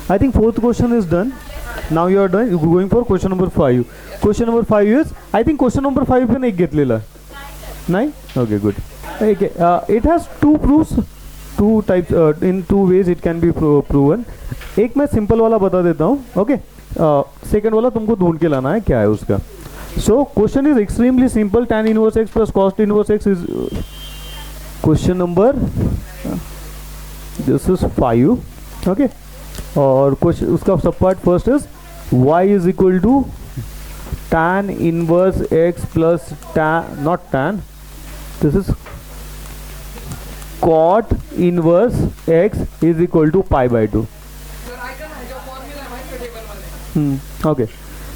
I think fourth question is done. Now you are done. You going for question number 5. Question number 5 is, I think question number 5 पण एक घेतलेला नाही. Okay, good. Okay, it has two proofs, two types, in two ways it can be proven. एक मैं simple वाला बता देता हूँ. Okay, सेकंड वाला तुमको ढूंढ के लाना है क्या है उसका. So question is extremely simple. Tan inverse x plus cos inverse x is question number. This is 5. Okay, और क्वेश्चन उसका सब part first is y is equal to tan inverse x plus tan, not tan, this is cot inverse x is equal to pi by 2. Okay,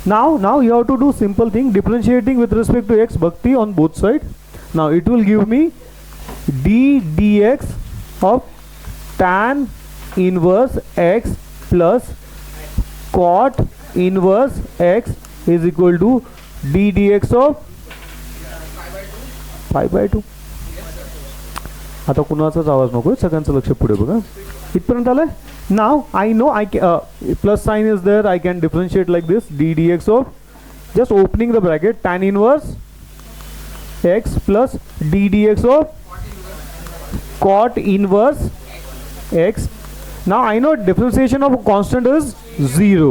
now you have to do simple thing, differentiating with respect to x bhakti on both sides. Now it will give me d dx of tan inverse x plus cot inverse x is equal to d dx of pi by 2. आता कुणाचाच आवाज नको, सगळ्यांचं लक्ष पुढे बघा. इथपर्यंत आलंय. Now I know I plus sine is there, I can differentiate like this d d x of, just opening the bracket, tan inverse x plus d d x of cot inverse x. Now I know differentiation of a constant is 0,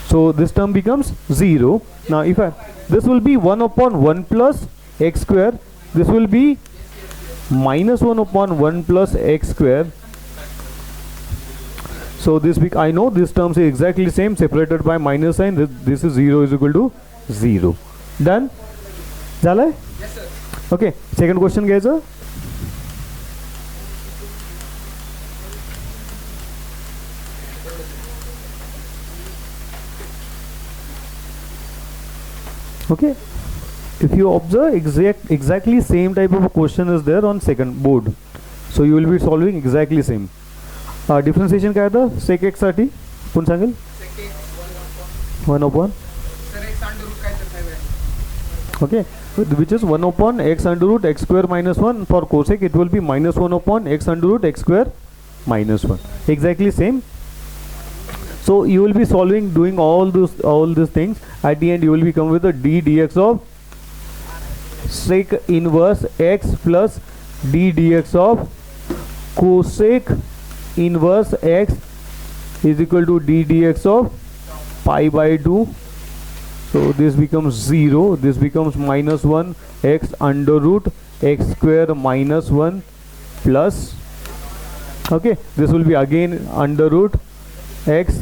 so this term becomes 0. Now if this will be 1 upon 1 plus x square, this will be minus 1 upon 1 plus x square. So this I know this terms is exactly same, separated by minus sign. This is 0 is equal to 0. Done? झालंय? Yes sir. Okay, second question घ्यायचं. Okay, if you observe exactly same type of a question is there on second board, so you will be solving exactly same. Differentiation काय था sec x साठी कोण सांगेल? Sec x 1 upon sir x under root काय तर 5. Okay, which is 1 upon x under root x square minus 1. For cosec it will be minus 1 upon x under root x square minus 1. Exactly same. So you will be solving, doing all these things. At the end you will be come with a d dx of sec inverse x plus d dx of cosec inverse x is equal to d dx of pi by 2. So this becomes 0. This becomes minus 1 x under root x square minus 1 plus, okay, this will be again under root x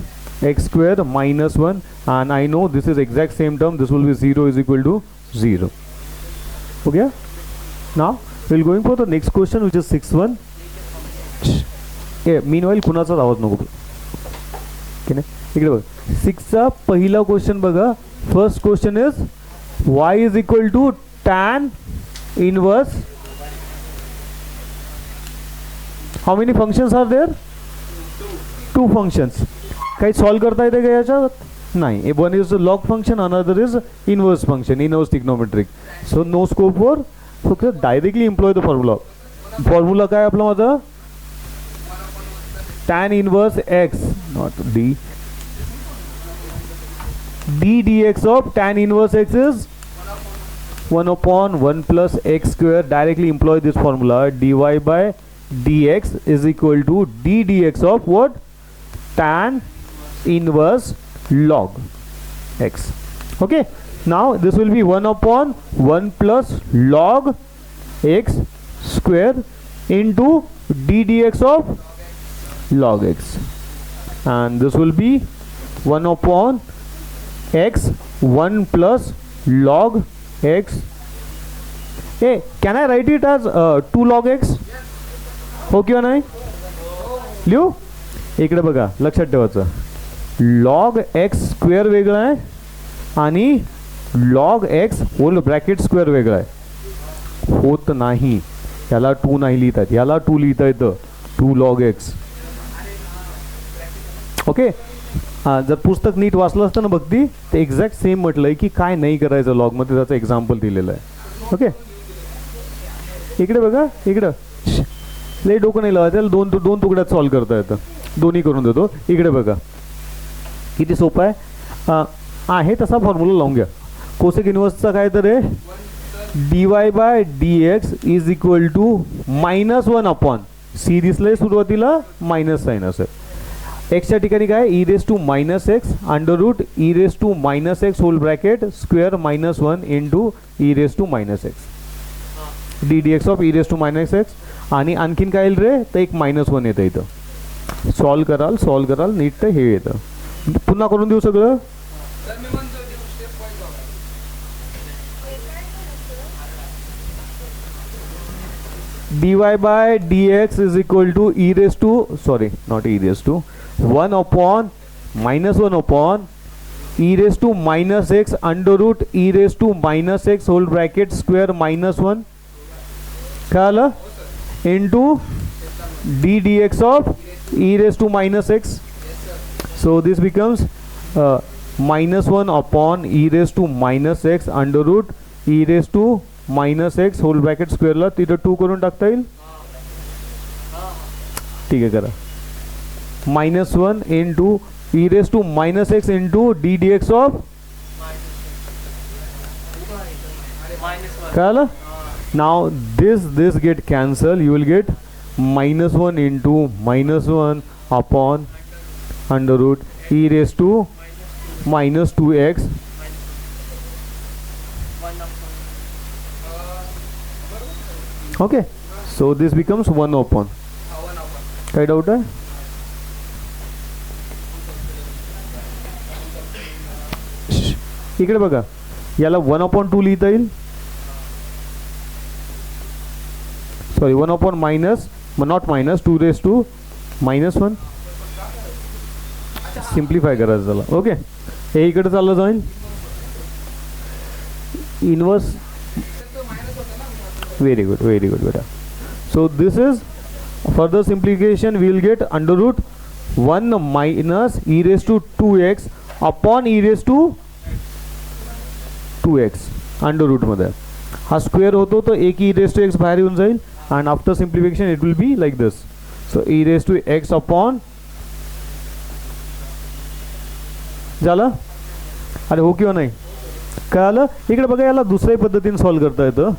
square minus 1, and I know this is exact same term, this will be 0 is equal to 0. Okay, now we'll going for the next question, which is 6th one. Meanwhile कुणाचाच आवाज नको की नाही. इकडे बघ, 6 चा पहिला question बघा. First question is y is equal to tan inverse, how many functions are there? 2 functions. काही सॉल्व करता येते का याच्यात? नाही. One is log function, another is inverse function, inverse trigonometric. So no scope for, फक्त directly employ the formula. Formula काय आपला माझा? tan inverse x, not d, d dx of tan inverse x is 1 upon 1 plus x square. Directly employ this formula, dy by dx is equal to d dx of what? Tan inverse log x. Okay, now this will be 1 upon 1 plus log x square into d dx of log x, and this will be 1 upon x 1 plus log x. Hey, can I write it as 2 log x? हो किंवा नाही? लिहू. इकडे बघा, लक्षात ठेवायचं, log x square वेगळा आहे आणि log x whole bracket square वेगळा आहे. होत नाही, याला 2 नाही लिहितात, याला 2 लिहिता येतं, 2 लॉग एक्स. ओके, जर पुस्तक नीट वाचलं असतं ना भक्ती, ते एक्झॅक्ट सेम म्हटलंय की काय नाही करायचं लॉगमध्ये, त्याचं एक्झाम्पल दिलेलं आहे. ओके, इकडे बघा, इकडं लय डोकं नाही लावायचं, दोन तुकड्यात सॉल्व करता येतं, दोन्ही करून देतो. इकडे बघा, किती सोपं आहे तसा फॉर्म्युला लावून घ्या. कोसेक इन्व्हर्सचा काय तर आहे dy by dx is equal to -1 upon सी दिसलंय सुरुवातीला मायनस साईन असेल. एक्सच्या ठिकाणी काय e raise to minus x under root e raise to minus x whole bracket square -1 into e raise to minus x d d x of e raise to minus x. आणि आणखीन काय येईल रे तर एक -1 येतं इथं. सॉल्व कराल नीट तर हे येतं. पुन्हा करून देऊ सगळं. dy by dx is equal to e raised to not e raised to 1 upon -1 upon e raised to minus x under root e raised to minus x whole bracket square -1 क्या आला into d dx of e raised to minus x. So this becomes -1 upon e raised to minus x under root e raised to minus x whole bracket स्क्वेअरला तिथं 2 करून टाकता येईल. ठीक आहे करा. -1 into e raise to minus x into d d x of काय आलं. Now this get cancel. You will get -1 into -1 upon under root e raise to -2x. Okay so this becomes 1 upon. काय doubt आहे. इकडे बघा याला 1/2 लिहिता येईल. Sorry 1 upon minus not minus 2 raise to -1 simplify करायचं त्याला. ओके हे इकडे चाललं जाईल. Inverse very good beta. So this is further simplification. We will get under root 1 minus e raised to 2x upon e raised to 2x under root मध्ये हा square होतो तो एक e raised to x बाहेर येऊन जाईल and after simplification it will be like this. So e raised to x upon झालं. अरे हो किंवा नाही कळालं. इकडे बघा याला दुसऱ्या पद्धतीने सॉल्व करता येतं.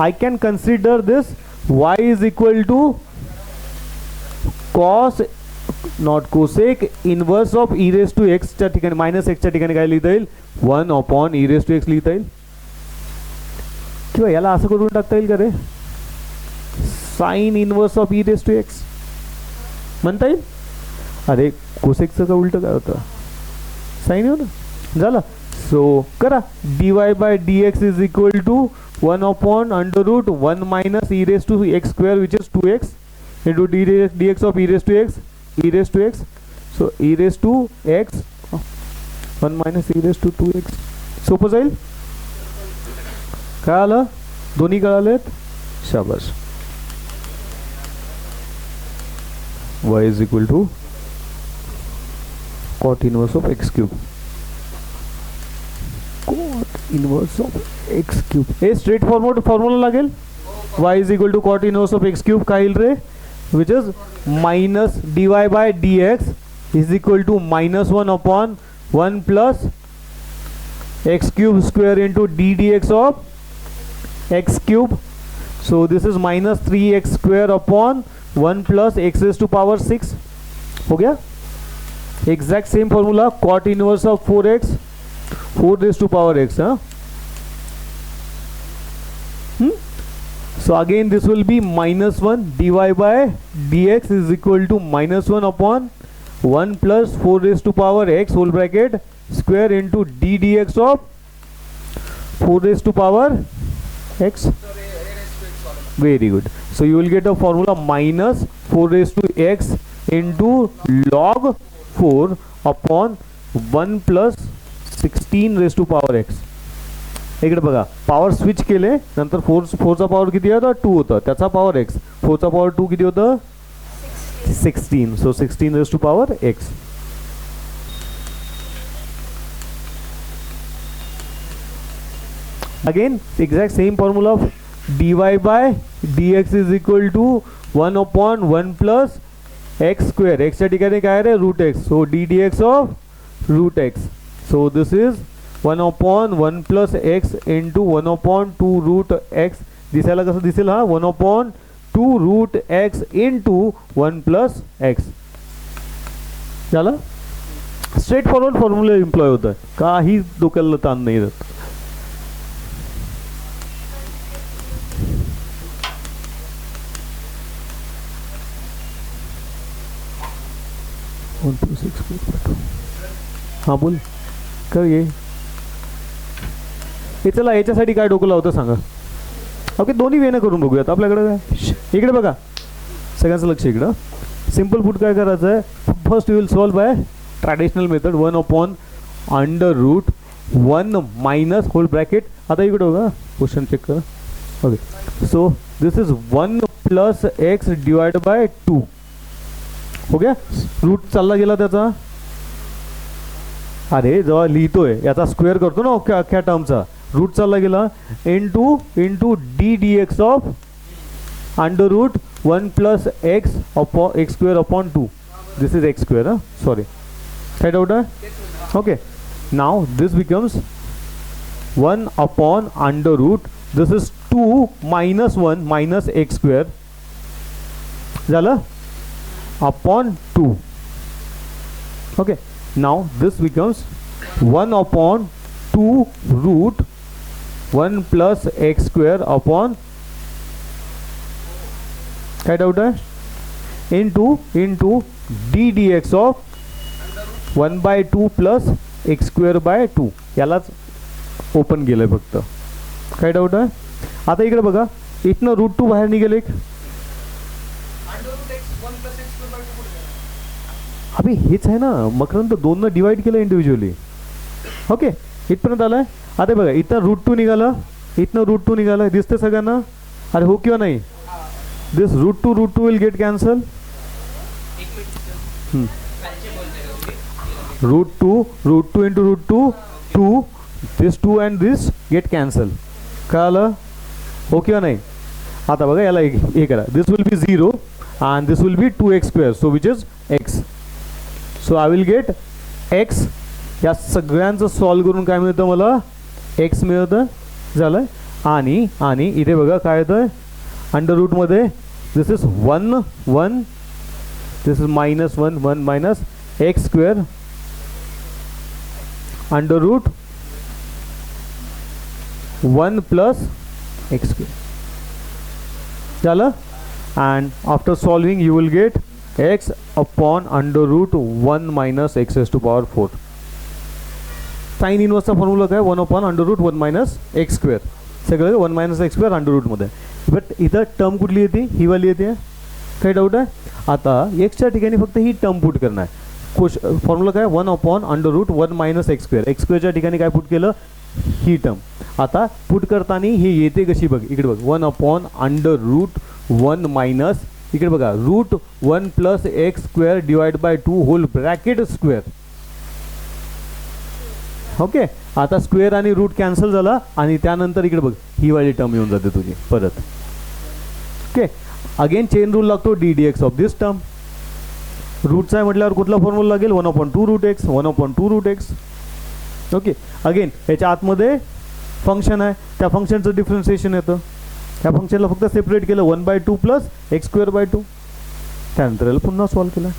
I can consider this y is equal to cos not cosec inverse of e raised to x च्या ठिकाणी मायनस x च्या ठिकाणी काय लिहिता येईल 1 upon e raised to x लिहिता येईल. किंवा याला असं करून टाकता येईल का रे sine inverse of e raised to x म्हणता येईल. अरे कोसेकचं का उलट काय होतं साइन येऊ ना झालं. सो करा dy by dx is equal to 1 upon under root 1 minus e raised to x square which is 2x into dx of e raised to x. So e raised to x 1 minus e raised to 2x. सोपं जाईल. काय आलं दोन्ही कळालेत शाबास. y is equal to cot inverse of x cube. cot inverse of x cube हे straight forward formula लागेल. y is equal to cot inverse of x cube काय येईल रे which is minus dy by dx is equal to -1 upon 1 plus x cube square into d dx of x cube. So this is minus 3x square upon 1 plus x raised to power 6 हो गया. Exact same formula cot inverse of 4x 4 raised to power x. So again this will be -1 dy by dx is equal to -1 upon 1 plus 4 raised to power x whole bracket square into d dx of 4 raised to power x. Very good. So you will get a formula minus 4 raised to x into log 4 upon 1 plus 16 raised to power x. इकडे बघा power switch केले नंतर 4 चा power किती होता 2 होता त्याचा power x 4 चा पॉवर 2 किती होतं 16. So 16 raised to power x. Again exact same formula of dy by dx is equal to 1 upon 1 plus x square. x च्या ठिकाणी काय रे root x. So d dx of root x. So this is 1 upon 1 plus x into 1 upon 2 root x. दिसायला कसं दिसेल हा 1 upon 2 root x into 1 plus x. झालं. Straight forward formula employ होतं, काही डोक्याला ताण नाही येत. हां बोल कर ये. हे चला याच्यासाठी काय डोकं लावतं सांगा. ओके दोन्ही वेनं करून बघूयात. आपल्याकडे काय इकडे बघा, सगळ्यांचं लक्ष इकडं. सिम्पल फूड काय करायचं आहे, first you will solve by traditional method 1 upon under root 1 minus whole bracket. आता इकडे बघा क्वेश्चन चेक करा. Okay so this is 1 plus x divide by 2. हो गया. रूट चालला गेला त्याचा. अरे जेव्हा लिहितोय याचा स्क्वेअर करतो ना अख्ख्या टर्मचा, रूट चालला गेला into d d x of under root 1 plus x upon x square upon 2. This is x square. Sorry काय डाउट आहे. Okay now this becomes 1 upon under root this is 2 minus 1 minus x square झालं upon 2. Okay now this becomes 1 upon 2 root 1 plus x square upon काय doubt आहे into d dx of 1 by 2 plus x square by 2. यालाच open केलंय फक्त. काय doubt आहे. आता इकडे बघा इथनं रूट 2 बाहेर निघेल एक. अभी हेच आहे ना मकरंद, 2 न डिवाइड केलं इंडिव्हिज्युअली. ओके इथपर्यंत आलाय. आता बघा इथं रूट 2 निघालं, इथनं रूट 2 निघालं, दिसते सगळ्यांना. अरे हो किंवा नाही. This root two will get cancel. Root two into root 2 this 2 and this get cancel. कळालं हो किंवा नाही. आता बघा याला हे करा. This will be 0 and this will be 2x square, so which is x. So I will get x. या सगळ्यांचं सॉल्व करून काय मिळतं मला, x मिळतं. झालं. आणि इथे बघा काय येतं अंडर रूटमध्ये. This is 1 this is minus 1 minus x square under root 1 plus x square झालं. and after solving you will get x upon under root 1 minus x raised to power 4. Sine इनवर्सचा फॉर्म्युला काय 1 upon under root 1 minus x square. सगळं 1 minus x square under root मध्ये. But इथं term कुठली येते, ही वाली येते. काही डाऊट आहे. आता एक्सच्या ठिकाणी फक्त ही टर्म पुट करणार. फॉर्म्युला काय 1 upon under root 1 minus x square. x squareच्या ठिकाणी काय पुट केलं, ही टर्म. आता पुट करताना हे येते कशी बघ, इकडे बघ 1 upon under root 1 मायनस इकडे बघा root 1 plus x square divide by 2 whole bracket square. Okay आता स्क्वेअर आणि रूट कॅन्सल झाला आणि त्यानंतर इकडे बघ ही वाली टर्म येऊन जाते तुझी परत. ओके अगेन चेन रूल लागतो d d x of this term. रूटचा आहे म्हटल्यावर कुठला फॉर्म्युला लागेल 1 upon 2 root x 1 upon 2 root x. Okay again याच्या आतमध्ये फंक्शन आहे, त्या फंक्शनचं डिफरन्सिएशन येतं. या फंक्शनला फक्त सेपरेट केलं 1 by 2 plus x square by 2. त्यानंतर याला पुन्हा सॉल्व केलं.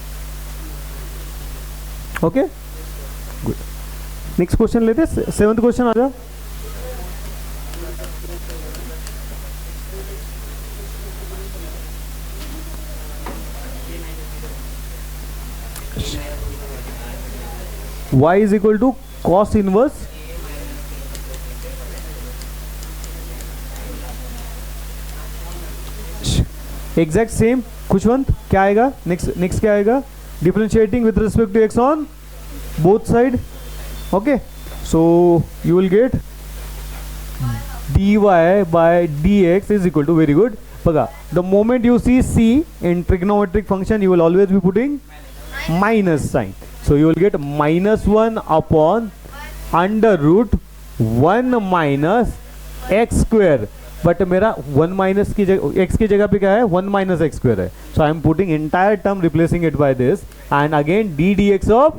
Okay good. नेक्स्ट क्वेश्चन लेते. 7th क्वेश्चन आ जाओ. y is equal to cos inverse exact same. Khushwant क्या आएगा नेक्स्ट क्या आएगा, differentiating with respect to x on both side. Okay so you will get dy by dx is equal to, very good. बघा the moment you see c in trigonometric function you will always be putting minus sign. So you will get minus 1 upon under root 1 minus x square. But मेरा 1 minus की जगह x की जगह पे क्या है 1 minus x square है. So I am putting entire term replacing it by this and again d d x of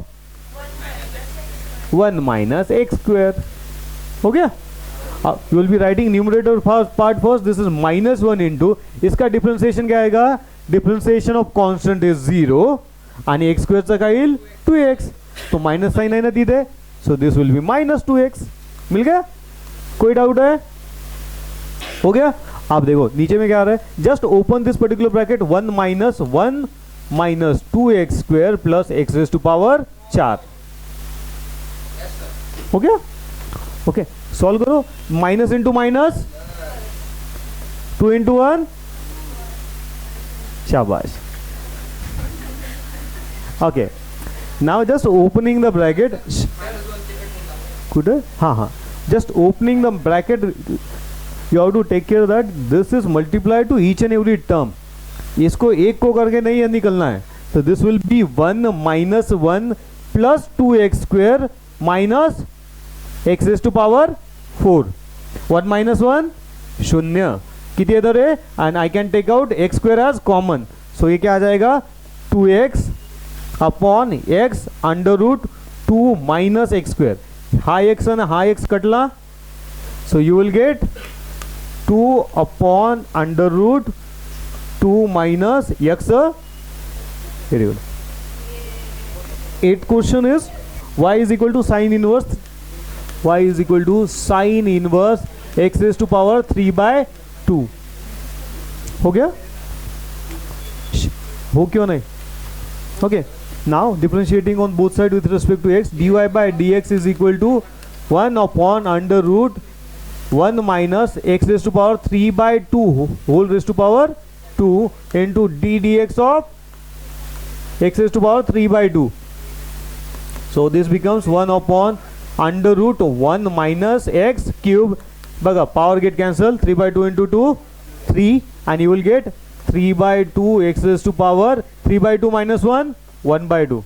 1 minus x square. हो गया. You will be writing numerator part first. This is -1 into, इसका differentiation क्या आएगा, differentiation of constant is 0 आणि x स्क्वेअरचा काय येईल 2x. तो minus sign आहे ना तिथे, so this will be -2x. मिल गया. कोई डाउट है. हो गया. आप देखो नीचे में क्या आ रहा है, just open this particular bracket, 1 minus 2x square plus x raise to power 4. हो गया. ओके सॉल्व करो. माइनस इंटू माइनस, 2 इंटू 1, शाबाश. Okay now just opening the bracket. कुठे, हाँ हाँ, just opening the bracket, you have to take care that this is multiplied to each and every term. इसको एक को करके नहीं निकलना है. तो this will be 1 minus 1 plus 2x square minus x raised to power 4. 1 minus 1 शून्य. कितनी इधर है, and I can take out x square as common. So ये क्या आ जाएगा, 2x upon x under root 2 minus x square. हा x आणि हा एक्स कटला, so you will get 2 upon under root 2 minus x. Very good. 8th question is y is equal to sine inverse, y is equal to sine inverse x raise to power 3/2. हो गया. हो क्यों नहीं. Okay now differentiating on both sides with respect to x, dy by dx is equal to 1 upon under root 1 minus x raised to power 3/2 whole raised to power 2 into d dx of x raised to power 3/2. So this becomes 1 upon under root 1 minus x cube. बघा power get cancel, 3/2 into 2 3, and you will get 3/2 x raised to power 3/2 minus 1 1/2.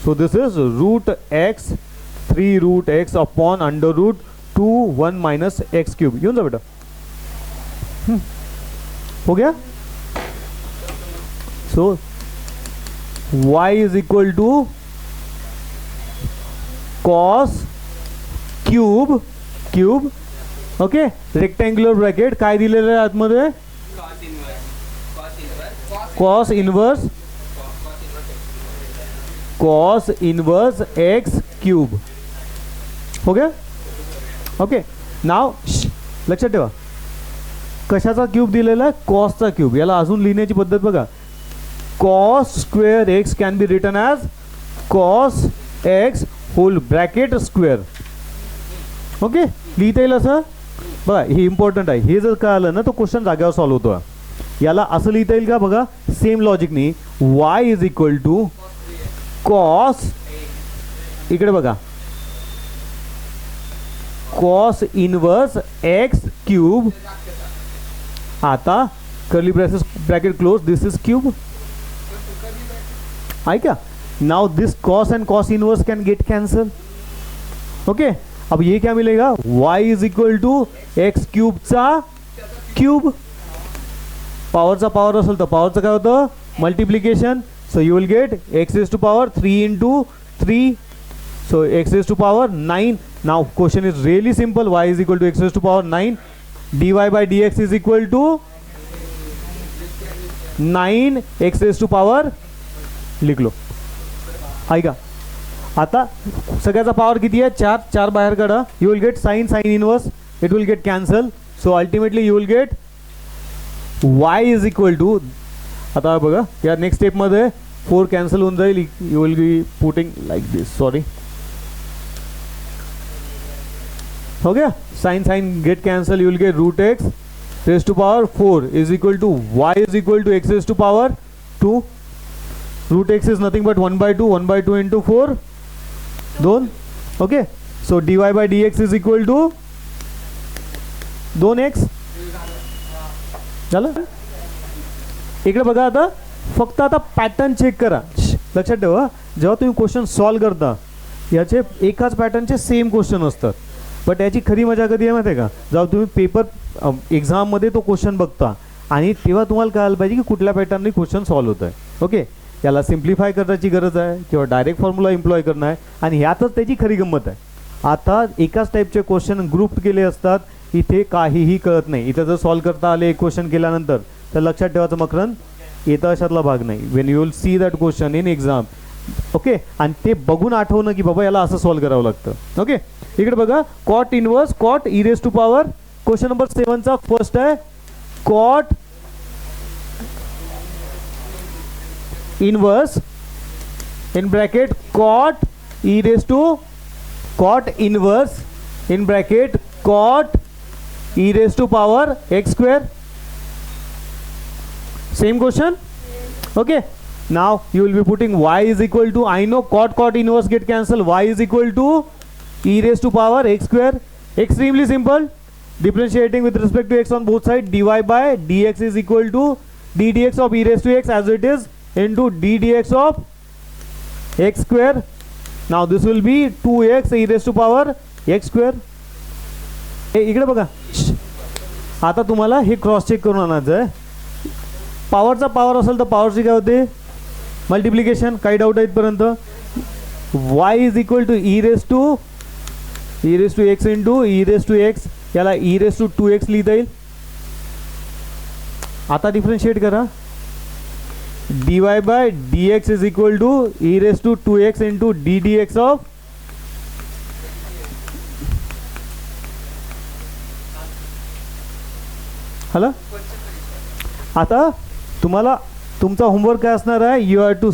So this is root x 3 root x upon under root 2 1 minus x cube. येऊन जा बेटा. हो गया. So y is equal to cos cube. Okay. Rectangular bracket काय दिलेलं आहे आतमध्ये, cos inverse x cube. हो गया. ओके नाव लक्षात ठेवा, कशाचा क्यूब दिलेला आहे, कॉसचा क्यूब. याला अजून लिहिण्याची पद्धत बघा. cos square x can be written as cos x whole bracket square. Okay लिहिता येईल असं. बघा हे इम्पॉर्टंट आहे. हे जर का आलं ना तो क्वेश्चन जाग्यावर सॉल्व्ह होतो. याला असं लिहिता येईल का, बघा सेम लॉजिकनी y is equal to cos, इकडे बघा कॉस इनवर्स एक्स क्यूब. आता curly bracket close, this is cube. आहे क्या. Now this cos and cos inverse can get cancel. Okay अब ये क्या मिलेगा, y is equal to x क्यूबचा क्यूब. पॉवरचा पॉवर असेल तर पॉवरचं काय होतं, multiplication. So you will get x raised to power 3 into 3. So x raised to power 9. Now question is really simple. Y is equal to x raised to power 9. dy by dx is equal to 9 x raised to power. लिख low. ऐका आता सगळ्याचा power किती आहे, 4 बाहेर काढा. You will get sin inverse. It will get cancel. So ultimately you will get y is equal to, आता बघा या नेक्स्ट स्टेप मध्ये 4 कॅन्सल होऊन जाईल. You will be putting like this, sorry. हो गया. Sine get cancel, you will get root x raise to power 4 is equal to y is equal to x raise to power 2. Root x is nothing but 1/2 into 4 2. Okay so dy by dx is equal to 2x. झालं. इकडे बघा आता फक्त आता pattern check करा. लक्षात ठेवा जेव्हा तुम्ही क्वेश्चन सॉल्व करता याचे एकाच पॅटर्नचे सेम क्वेश्चन असतात. बट याची खरी मजा कधी आहे माहिती आहे का, जेव्हा तुम्ही पेपर एक्झाममध्ये तो क्वेश्चन बघता आणि तेव्हा तुम्हाला कळायला पाहिजे की कुठल्या पॅटर्नने क्वेश्चन सॉल्व होत आहे. ओके याला सिम्प्लिफाय करण्याची गरज आहे किंवा डायरेक्ट फॉर्म्युला एम्प्लॉय करणं आहे, आणि ह्यातच त्याची खरी गंमत आहे. आता एकाच टाईपचे क्वेश्चन ग्रुप केले असतात, इथे काहीही कळत नाही. इथं जर सॉल्व करता आले एक क्वेश्चन केल्यानंतर तर लक्षात ठेवायचं मकरंद, येतं अशातला भाग नाही. Wien you will see that question in exam, okay, आणि ते बघून आठवणं की बाबा याला असं सॉल्व करावं लागतं. ओके, इकडे बघा, cot inverse cot e raise to power. Question number 7चा फर्स्ट आहे cot inverse in bracket cot e raised to cot inverse in bracket cot e raised to power x square. Same question. Okay, now you will be putting y is equal to, I know cot inverse get cancelled, y is equal to e raised to power x square. Extremely simple. Differentiating with respect to x on both sides, dy by dx is equal to d dx of e raised to x as it is into d dx of x square. Now this will be 2x e raised to power x square. इकडे बघा, आता तुम्हाला हे cross check करून आणायचं आहे. पॉवरचा power असेल तर पॉवरची काय होते मल्टिप्लिकेशन. काही डाऊट आहे इथपर्यंत. y is equal to e raise to x into e raise to x, याला e रेस टू 2x लिहिता येईल. आता डिफरन्शिएट करा. dy by dx is equal to e raised to 2x into d dx of hello. आता तुम्हाला तुमचा homework काय असणार आहे, you have to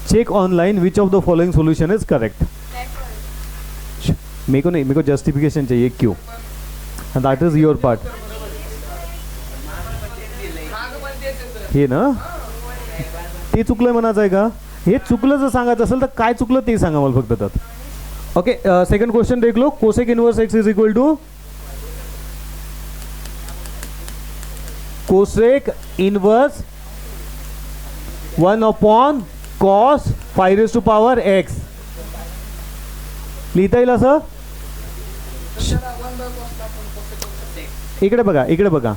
check online which of the following solution is correct. मेरे को जस्टिफिकेशन चाहिए क्यों, दैट इज योर पार्ट. हे ना, ते चुकलं म्हणायचं आहे का, हे चुकलं जर सांगायचं असेल तर काय चुकलं ते सांगा मला फक्त त्यात. ओके, सेकंड क्वेश्चन देख लो. Cosec inverse x is equal to cosec inverse 1 upon cos 5 raise to power x लिहिता येईल असं. इकडे बघा, इकडे बघा,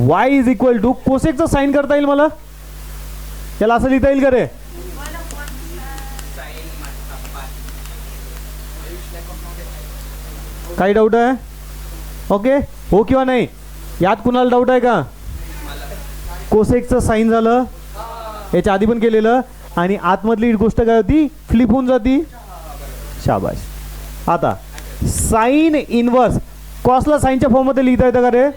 y इज इक्वल टू कोसेकचा साइन करता येईल मला, याला असं लिहिता येईल का रे. काही डाऊट आहे. ओके, हो किंवा नाही, यात कुणाला डाऊट आहे का. कोसेकचं साइन झालं, याच्या आधी पण केलेलं, आणि आतमधली गोष्ट काय होती, फ्लिप होऊन जाती. शाबाश. आता साइन इनवर्स कॉसला साइनच्या फॉर्म मध्ये लिहिता येतं का रे.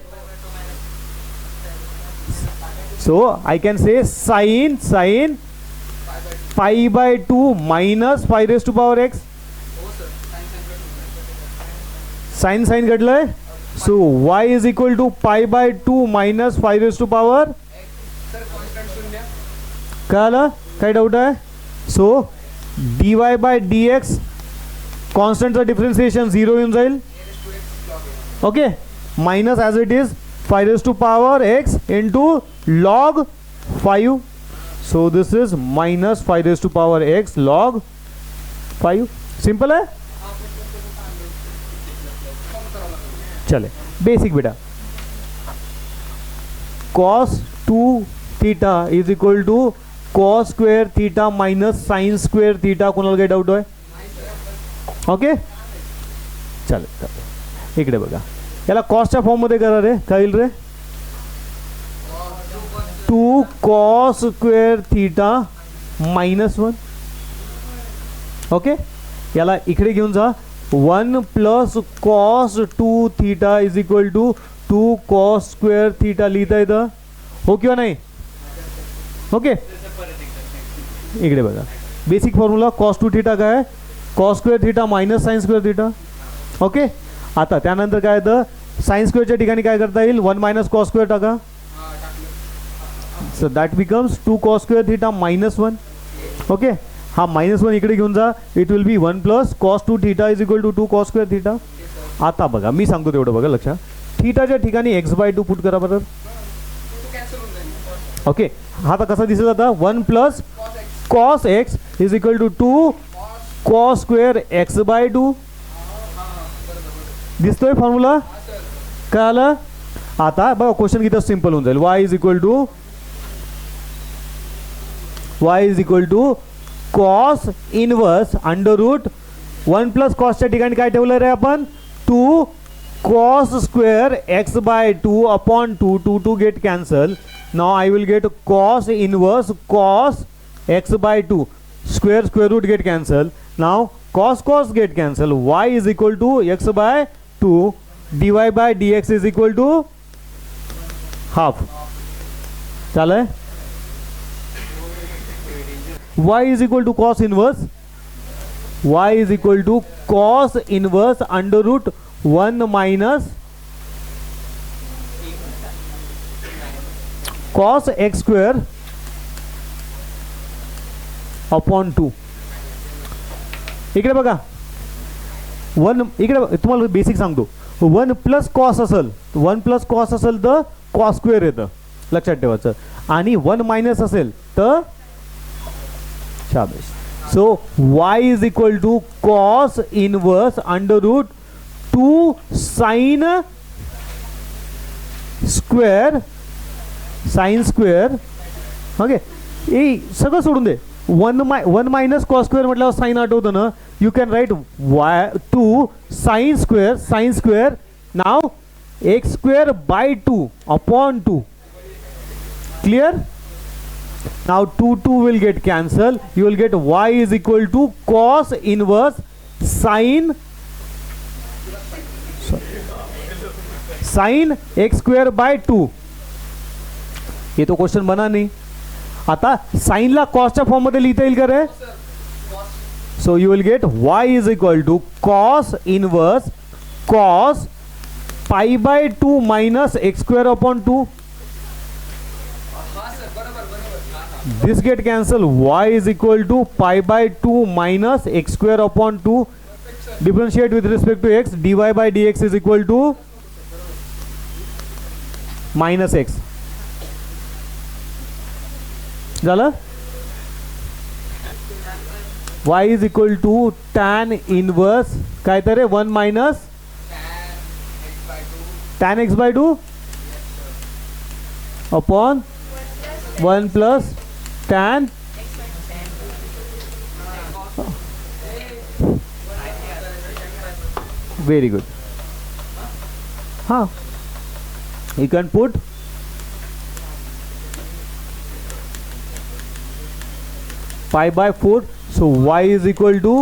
So I can say sin pi by 2 minus 5 raised to power x. Sin घडलंय. So y is equal to pi by 2 minus 5 raised to power. कळलं, काय डाऊट आहे. सो dy by dx कॉन्स्टंटचं differentiation 0 येऊन जाईल. Okay, minus as it is 5 raised to power x into log 5. So this is minus 5 raised to power x log 5. Simple है. चले basic बेटा. cos 2 theta is equal to cos square theta minus sine square theta. कोणाला काही doubt आहे. Okay, चालेल. इकडे बघा, याला कॉसच्या फॉर्म मध्ये करा रे, काय येईल रे. 2 cos square theta minus 1. Okay, याला इकडे घेऊन जा. 1 plus cos 2 theta is equal to 2 cos square theta लिहिता येतं, हो किंवा नाही. ओके, इकडे बघा, बेसिक फॉर्म्युला cos 2 थीटा काय आहे, cos square theta minus sine square theta. Okay, आता त्यानंतर काय येतं, साइन स्क्वेअरच्या ठिकाणी काय करता येईल, 1 माइनस cos स्क्वेअर टाका. So that becomes 2 cos square theta minus 1. Okay, हा माइनस 1 इकडे घेऊन जा. It will be 1 plus cos 2 theta is equal to 2 cos square theta. आता बघा, मी सांगतो तेवढं बघा लक्षात. थीटाच्या ठिकाणी x/2 पुट करा बरोबर. ओके, हा आता कसा दिसत आता, 1 plus cos x is equal to 2 cos square x/2. दिसतोय फॉर्म्युला, कळालं. आता बघा क्वेश्चन किती सिंपल होऊन जाईल. y is equal to y is equal to cos inverse under root 1 plus कॉसच्या ठिकाणी काय ठेवलं रे आपण 2 cos square x by 2 upon 2 get cancel. Now I will get cos inverse cos x by 2 square root get cancel. Now cos get cancel. Y is equal to x by 2 dy by dx is equal to half. चले y is equal to cos inverse. Y is equal to cos inverse under root 1 minus cos x square upon 2. इकडे बघा 1 इकडे तुम्हाला basic सांगतो 1 plus cos असेल 1 plus cos असेल तर cos square येतं लक्षात ठेवायचं आणि 1 मायनस असेल तर शाबाश. So y is equal to cos inverse under root 2 sin square okay ए सगळं सोडून दे 1 मायनस कॉस स्क्वेअर म्हटल्यावर साइन आठवतं ना you can write y 2 sin square now x square by 2 upon 2 clear. Now 2 will get cancelled. You will get y is equal to cos inverse sin x square by 2. ये तो question बना नहीं. आता sign ला कॉसच्या form मध्ये लिहिता येईल का रे. So you will get y is equal to cos inverse cos pi by 2 minus x square upon 2. This get cancel. Y is equal to pi by 2 minus x square upon 2. Differentiate with respect to x. dy by dx is equal to minus x. झालं. y is equal to tan inverse काय तर 1 minus tan x by 2 upon 1 plus tan very good. You can put pi by 4. So y is equal to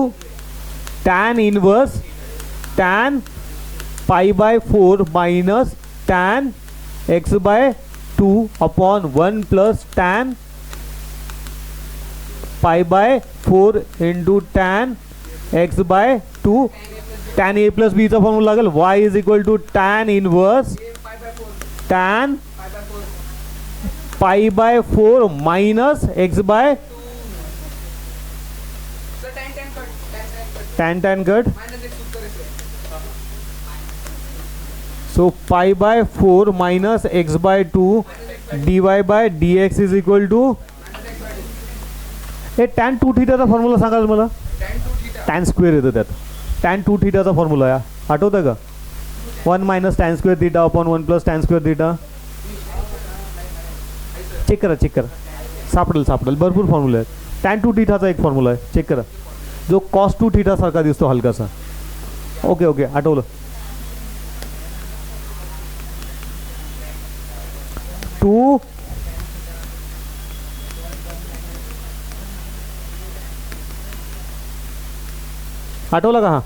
tan inverse tan pi by 4 minus tan x by 2 upon 1 plus tan pi by 4 into tan x by 2. tan a plus b चा formula लागेल. y is equal to tan inverse tan pi by 4 minus x by tan cut. So pi by 4 minus x by 2 dy by dx is equal to हे tan 2 theta चा formula सांगा मला. tan square येतो त्यात. tan 2 theta चा formula आहे आठवतं का 1 minus tan square theta upon 1 plus tan square theta. Check करा सापडेल भरपूर फॉर्म्युला आहेत. tan 2 थीटाचा एक फॉर्म्युला आहे चेक करा जो cos 2 थीटा सारखा दिसतो हलकासा. ओके आठवलं. 2 आठवला का.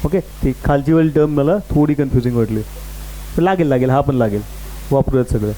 ओके ठीक. खालची वाली टर्म मला थोडी कन्फ्युजिंग वाटली. लागेल हा पण लागेल वापरूयात सगळं.